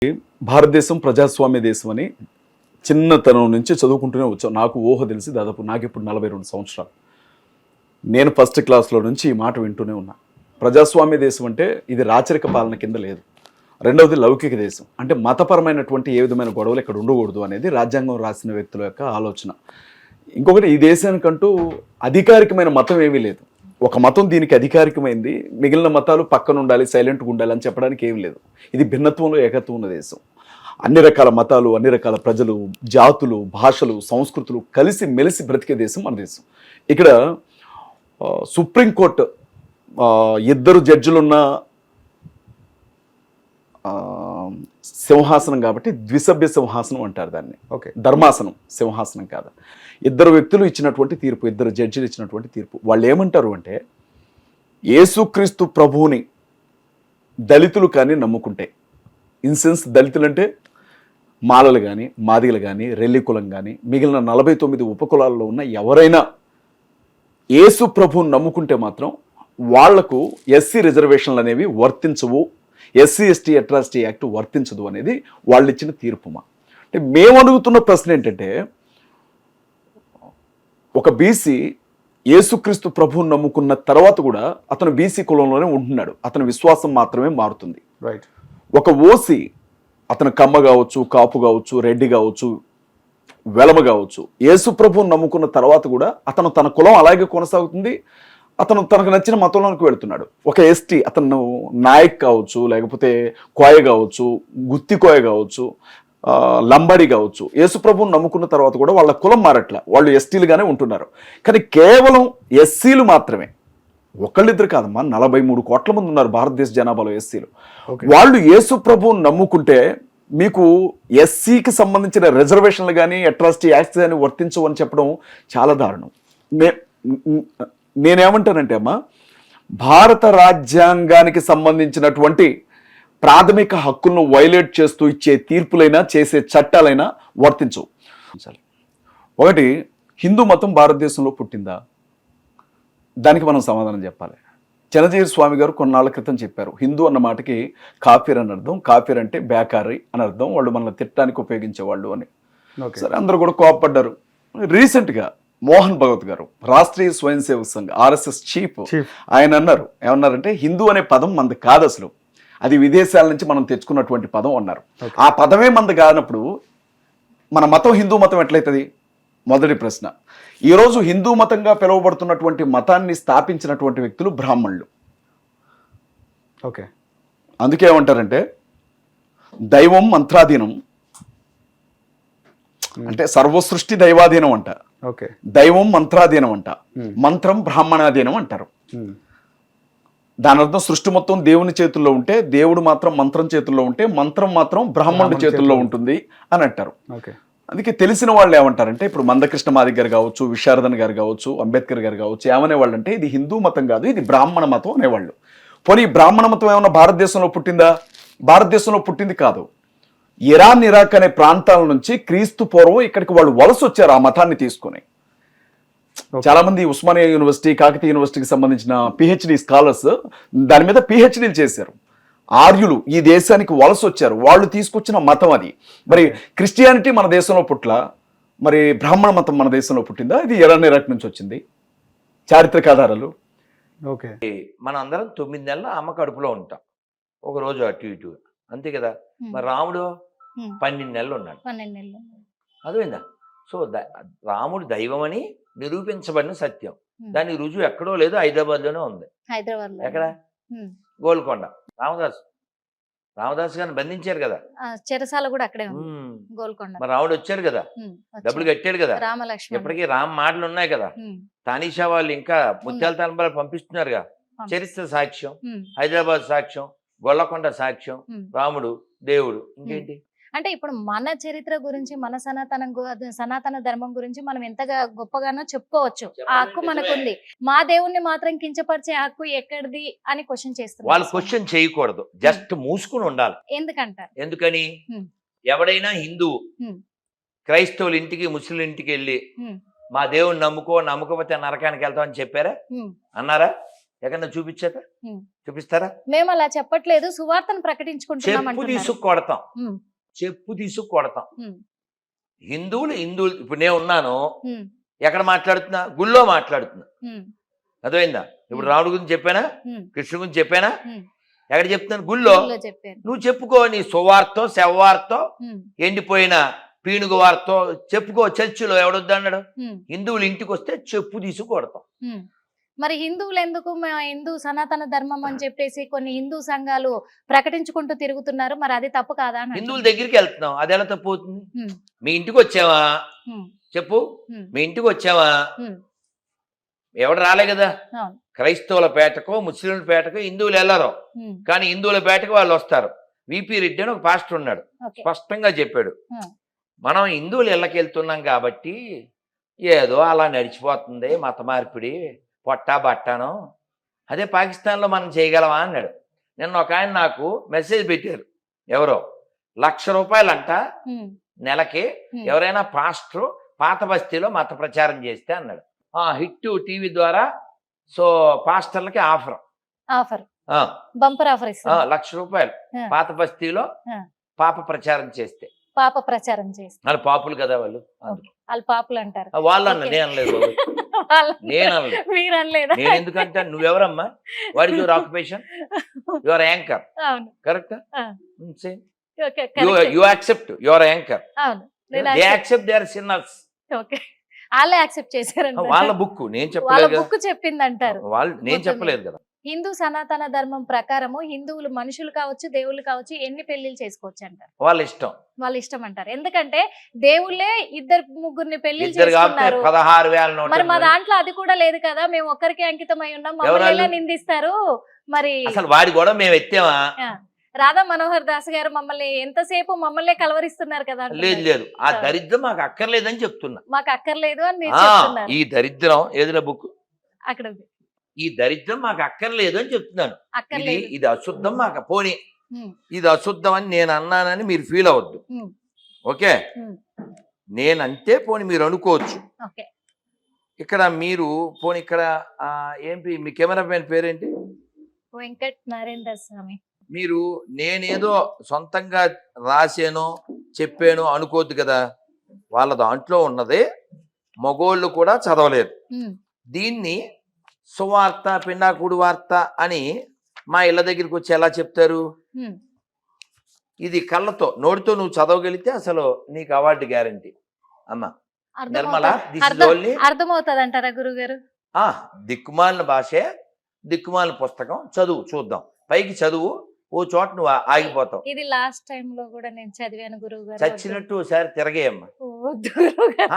భారతదేశం ప్రజాస్వామ్య దేశం అని చిన్నతనం నుంచి చదువుకుంటూనే వచ్చాం. నాకు ఊహ తెలిసి దాదాపు నాకు ఇప్పుడు 42 సంవత్సరాలు. నేను ఫస్ట్ క్లాస్లో నుంచి ఈ మాట వింటూనే ఉన్నా. ప్రజాస్వామ్య దేశం అంటే ఇది రాచరిక పాలన కింద లేదు. రెండవది లౌకిక దేశం అంటే మతపరమైనటువంటి ఏ విధమైన గొడవలు ఇక్కడ ఉండకూడదు అనేది రాజ్యాంగం రాసిన వ్యక్తుల యొక్క ఆలోచన. ఇంకొకటి, ఈ దేశానికంటూ అధికారికమైన మతం ఏమీ లేదు. ఒక మతం దీనికి అధికారికమైంది, మిగిలిన మతాలు పక్కన ఉండాలి, సైలెంట్గా ఉండాలి అని చెప్పడానికి ఏం లేదు. ఇది భిన్నత్వంలో ఏకత్వం ఉన్న దేశం. అన్ని రకాల మతాలు, అన్ని రకాల ప్రజలు, జాతులు, భాషలు, సంస్కృతులు కలిసి మెలిసి బ్రతికే దేశం మన దేశం. ఇక్కడ సుప్రీంకోర్టు ఇద్దరు జడ్జిలున్న సింహాసనం కాబట్టి ద్విసభ్య సింహాసనం అంటారు దాన్ని. ఓకే, ధర్మాసనం, సింహాసనం కాదు. ఇద్దరు వ్యక్తులు ఇచ్చినటువంటి తీర్పు, ఇద్దరు జడ్జిలు ఇచ్చినటువంటి తీర్పు. వాళ్ళు ఏమంటారు అంటే, యేసుక్రీస్తు ప్రభువుని దళితులు కానీ నమ్ముకుంటే, ఇన్సెన్స్ దళితులు అంటే మాలలు కానీ, మాదిగలు కానీ, రెల్లి కులం కానీ, మిగిలిన 49 ఉపకులాల్లో ఉన్న ఎవరైనా యేసు ప్రభువుని నమ్ముకుంటే మాత్రం వాళ్లకు ఎస్సీ రిజర్వేషన్లు అనేవి వర్తించవు, ఎస్సీ ఎస్టీ అట్రాసిటీ యాక్ట్ వర్తించదు అనేది వాళ్ళు ఇచ్చిన తీర్పుమా. అంటే మేము అడుగుతున్న ప్రశ్న ఏంటంటే, ఒక బీసీ యేసుక్రీస్తు ప్రభువుని నమ్ముకున్న తర్వాత కూడా అతను బీసీ కులంలోనే ఉంటున్నాడు, అతని విశ్వాసం మాత్రమే మారుతుంది. రైట్. ఒక ఓసీ, అతను కమ్మ కావచ్చు, కాపు కావచ్చు, రెడ్డి కావచ్చు, వెలమ కావచ్చు, యేసు ప్రభువుని నమ్ముకున్న తర్వాత కూడా అతను తన కులం అలాగే కొనసాగుతుంది, అతను తనకు నచ్చిన మతంలోకి వెళుతున్నాడు. ఒక ఎస్టీ, అతను నాయక్ కావచ్చు, లేకపోతే కోయ కావచ్చు, గుత్తి కోయ కావచ్చు, లంబాడి కావచ్చు, యేసు ప్రభువుని నమ్ముకున్న తర్వాత కూడా వాళ్ళ కులం మారట్ల, వాళ్ళు ఎస్టీలుగానే ఉంటున్నారు. కానీ కేవలం ఎస్సీలు మాత్రమే, ఒకళ్ళిద్దరు కాదమ్మా, 43 కోట్ల మంది ఉన్నారు భారతదేశ జనాభాలో ఎస్సీలు. వాళ్ళు యేసు ప్రభువుని నమ్ముకుంటే మీకు ఎస్సీకి సంబంధించిన రిజర్వేషన్లు కానీ అట్రాసిటీ యాక్ట్స్ కానీ వర్తించవు అని చెప్పడం చాలా దారుణం. నేనేమంటానంటే అమ్మా, భారత రాజ్యాంగానికి సంబంధించినటువంటి ప్రాథమిక హక్కులను వైలేట్ చేస్తూ ఇచ్చే తీర్పులైనా చేసే చట్టాలైనా వర్తించవు. ఒకటి, హిందూ మతం భారతదేశంలో పుట్టిందా? దానికి మనం సమాధానం చెప్పాలి. చిన్నజీవి స్వామి గారు కొన్నాళ్ళ క్రితం చెప్పారు, హిందూ అన్న మాటకి కాఫీర్ అని అర్థం, కాఫీర్ అంటే బేకారీ అని అర్థం, వాళ్ళు మనల్ని తిట్టడానికి ఉపయోగించేవాళ్ళు అని. సరే, అందరూ కూడా కోపడ్డారు. రీసెంట్గా మోహన్ భగవత్ గారు, రాష్ట్రీయ స్వయం సేవక సంఘ్ RSS చీఫ్, ఆయన అన్నారు, ఏమన్నారంటే, హిందూ అనే పదం మనది కాదు, అసలు అది విదేశాల నుంచి మనం తెచ్చుకున్నటువంటి పదం అన్నారు. ఆ పదమే మనది కానప్పుడు మన మతం హిందూ మతం ఎట్లయితుంది? మొదటి ప్రశ్న. ఈరోజు హిందూ మతంగా పిలువబడుతున్నటువంటి మతాన్ని స్థాపించినటువంటి వ్యక్తులు బ్రాహ్మణులు. ఓకే, అందుకే ఏమంటారంటే దైవం మంత్రాధీనం, అంటే సర్వసృష్టి దైవాధీనం అంట. ఓకే, దైవం మంత్రాధీనం అంట, మంత్రం బ్రాహ్మణాధీనం అంటారు. దాని అర్థం సృష్టి మొత్తం దేవుని చేతుల్లో ఉంటే, దేవుడు మాత్రం మంత్రం చేతుల్లో ఉంటే, మంత్రం మాత్రం బ్రాహ్మణుడి చేతుల్లో ఉంటుంది అని అంటారు. ఓకే, అందుకే తెలిసిన వాళ్ళు ఏమంటారంటే, ఇప్పుడు మందకృష్ణ మాదిగ గారు కావచ్చు, విశారదన్ గారు కావచ్చు, అంబేద్కర్ గారు కావచ్చు, ఏమనేవాళ్ళు అంటే, ఇది హిందూ మతం కాదు, ఇది బ్రాహ్మణ మతం అనేవాళ్ళు. పోనీ బ్రాహ్మణ మతం ఏమన్నా భారతదేశంలో పుట్టిందా? భారతదేశంలో పుట్టింది కాదు. ఇరాన్, ఇరాక్ అనే ప్రాంతాల నుంచి క్రీస్తు పూర్వం ఇక్కడికి వాళ్ళు వలస వచ్చారు ఆ మతాన్ని తీసుకొని. చాలా మంది ఉస్మానియా యూనివర్సిటీ, కాకతీయ యూనివర్సిటీకి సంబంధించిన PhD స్కాలర్స్ దాని మీద PhDలు చేశారు. ఆర్యులు ఈ దేశానికి వలస వచ్చారు, వాళ్ళు తీసుకొచ్చిన మతం అది. మరి క్రిస్టియానిటీ మన దేశంలో పుట్ల, మరి బ్రాహ్మణ మతం మన దేశంలో పుట్టిందా? ఇది ఇరాన్, ఇరాక్ నుంచి వచ్చింది. చారిత్రక ఆధారాలు. ఓకే, మనం అందరం 9 నెలలు అమ్మ కడుపులో ఉంటాం, ఒక రోజు అటు ఇటు, అంతే కదా. మరి రాముడు 12 నెలలు ఉన్నాడు. అదేందా? సో రాముడు దైవం అని నిరూపించబడిన సత్యం. దాని రుజువు ఎక్కడో లేదు, హైదరాబాద్లోనే ఉంది. ఎక్కడ? గోల్కొండ. రామదాస్ గారిని బంధించారు కదా, చెరసాల కూడా అక్కడే ఉంది, గోల్కొండ. మరి రాముడు వచ్చాడు కదా, డబ్బులు కట్టాడు కదా, ఇప్పటికీ రామ్ మాటలు ఉన్నాయి కదా. తానీషా వాళ్ళు ఇంకా ముత్యాల తలంబాలు పంపిస్తున్నారుగా, చరిత్ర సాక్ష్యం, హైదరాబాద్ సాక్ష్యం, గొల్లకొండ సాక్ష్యం, రాముడు దేవుడు. ఇంకేంటి అంటే ఇప్పుడు మన చరిత్ర గురించి, మన సనాతన ధర్మం గురించి మనం ఎంతగా గొప్పగానో చెప్పుకోవచ్చు, ఆ హక్కు మనకుంది. మా దేవుణ్ణి మాత్రం కించపరిచే హక్కు ఎక్కడిది అని క్వశ్చన్ చేస్తున్నారు. వాళ్ళు క్వశ్చన్ చేయకూడదు, జస్ట్ మూసుకుని ఉండాలి. ఎందుకంటారు? ఎందుకని? ఎవడైనా హిందువు క్రైస్తవుల ఇంటికి, ముస్లిం ఇంటికి వెళ్ళి మా దేవుణ్ణి నమ్ముకోకపోతే నరకానికి వెళ్తామని చెప్పారా? అన్నారా? ఎక్కడన్నా చూపించాక ఉమ్. చూపిస్తారా? మేము అలా చెప్పట్లేదు, సువార్తను ప్రకటించుకుంటున్నాం చెప్పు అంటున్నారు. తీసుకు కొడతాం, ఉమ్, చెప్పు తీసుకు కొడతాం. ఉమ్, హిందువులు ఇప్పుడు నేను ఉన్నాను, ఉమ్, ఎక్కడ మాట్లాడుతున్నా? గుళ్ళో మాట్లాడుతున్నా. ఉమ్, అర్థమైందా? ఇప్పుడు రాముడి గురించి చెప్పానా, ఉమ్, కృష్ణుడి గురించి చెప్పానా? ఉమ్. ఎక్కడ చెప్తున్నాను? గుళ్ళో. ఊళ్ళో చెప్పాను. నువ్వు చెప్పుకో, నీ సువార్తో శవార్తో ఉమ్, ఎండిపోయిన పీనుగు వార్తో చెప్పుకో. చర్చిలో ఎవడొద్దన్నాడు? ఉమ్, హిందువులు ఇంటికి వస్తే చెప్పు తీసు కొడతాం. ఉమ్. మరి హిందువులు ఎందుకు హిందూ సనాతన ధర్మం అని చెప్పేసి కొన్ని హిందూ సంఘాలు ప్రకటించుకుంటూ తిరుగుతున్నారు, మరి అది తప్పు కాదా అని హిందువుల దగ్గరికి వెళ్తున్నాం, అది ఎలా తప్పు అవుతుంది? ఉమ్, మీ ఇంటికి వచ్చావా? ఉమ్, చెప్పు. ఉమ్, మీ ఇంటికి వచ్చావా? ఉమ్. ఎవడు రాలే కదా. అవును. క్రైస్తవుల పేటకో ముస్లింల పేటకో హిందువులు వెళ్ళరు, ఉమ్, కానీ హిందువుల పేటకు వాళ్ళు వస్తారు. విపి రెడ్డి అని ఒక పాస్టర్ ఉన్నాడు, ఓకే. స్పష్టంగా చెప్పాడు, ఉమ్, మనం హిందువులు ఇళ్ళకి వెళ్తున్నాం కాబట్టి ఏదో అలా నడిచిపోతుంది మత మార్పిడి, పొట్టా బట్టాను, అదే పాకిస్తాన్లో మనం చేయగలమా అన్నాడు. నిన్న ఒక ఆయన నాకు మెసేజ్ పెట్టారు, ఎవరో ₹1,00,000 అంట ఉమ్, నెలకి ఉమ్. ఎవరైనా పాస్టర్ పాత బస్తీలో మత ప్రచారం చేస్తే అన్నాడు. హిట్ టీవీ ద్వారా సో పాస్టర్లకి ఆఫర్, ఆఫర్, బంపర్ ఆఫర్ ఇస్తారు. ₹1,00,000 ఆ. పాత బస్తీలో ఆ. పాప ప్రచారం చేస్తే. పాప ప్రచారం చేస్తారు, వాళ్ళు పాపులు కదా వాళ్ళు, వాళ్ళు పాపులు అంటారు. వాళ్ళు అన్న ఓకే. నేను అనలేదు బాబు, నేను అనలేదు. మీరు అనలేదా? నేను ఎందుకంటే నువ్వెవరమ్మా? What is your occupation? Your anchor, అవును. కరెక్ట్? ఆ. Okay, you correct. Accept your anchor, అవును, నేను they accept they are sinners. Okay, వాళ్ళే యాక్సెప్ట్ చేశారంట. వాళ్ళ బుక్ నేను వాళ్ళ చెప్పలేదు కదా, బుక్ చెప్పింది అంటారు. వాళ్ళు నేను మొత్తం చెప్పలేదు కదా. హిందూ సనాతన ధర్మం ప్రకారము హిందువులు మనుషులు కావచ్చు, దేవుళ్ళు కావచ్చు, ఎన్ని పెళ్లిళ్ళు చేసుకోవచ్చు అంటారు. వాళ్ళ ఇష్టం, వాళ్ళ ఇష్టం అంటారు. ఎందుకంటే దేవుళ్ళే ఇద్దరు ముగ్గురిని పెళ్లిళ్ళు ఇద్దరు కాబట్టి చేసుకున్నారు. 16,000 మరి మా నోట్లు. దాంట్లో అది కూడా లేదు కదా, మేము ఒక్కరికి అంకితమై ఉన్నాం, మమ్మల్ని ఎలా ఎవరాళ్ళు? నిందిస్తారు? మరి అసలు వాడి కూడా మేము ఎత్తామా? రాధా మనోహర్ దాస్ గారు మమ్మల్ని ఎంతసేపు మమ్మల్ని కలవరిస్తున్నారు కదా లేదు అంటున్నారు. లేదు, ఆ దరిద్రం మాకు అక్కర్లేదని చెప్తున్నా. మాకు అక్కర్లేదు అని మీరు ఆ, చెప్తున్నారు. ఈ దరిద్రం ఏదిరా బుక్, అక్కడ ఉంది. ఈ దరిద్రం మాకు అక్కర్లేదు అని చెప్తున్నాను. ఇది అక్కర్లేదు. ఇది అశుద్ధం మాకు, పోనీ ఉమ్, ఇది అశుద్ధం అని నేను అన్నానని మీరు ఫీల్ అవ్వద్దు, ఉమ్, ఓకే? ఉమ్. నేనంటే పోనీ మీరు అనుకోవచ్చు. ఓకే. ఇక్కడ మీరు పోనీ ఇక్కడ ఏంటి మీ కెమెరా మ్యాన్ పేరేంటి? వెంకట్ నరేందర్ స్వామి. మీరు నేనేదో సొంతంగా రాసానో చెప్పానో అనుకోవద్దు కదా. వాళ్ళ దాంట్లో ఉన్నదే మగోళ్ళు కూడా చదవలేరు. ఉమ్, దీన్ని సువార్త పిండాకుడు వార్త అని మా ఇళ్ళ దగ్గరికి వచ్చి ఎలా చెప్తారు? ఉమ్. ఇది కళ్ళతో నోటితో నువ్వు చదవగలిగితే అసలు నీకు అవార్డు గ్యారంటీ అమ్మా. నిర్మల, this is only అర్థమవుతుంది అంటారా గురుగారు? దిక్కుమాలిన భాషే, దిక్కుమాలిన పుస్తకం చదువు, చూద్దాం. పైకి చదువు, ఓ చోట నువ్వు ఆగిపోతావు. ఇది లాస్ట్ టైం లో కూడా నేను చదివాను గురువు గారు. చచ్చినట్టు ఒకసారి తిరగేయమ్మా. వద్దు గురువు గారు.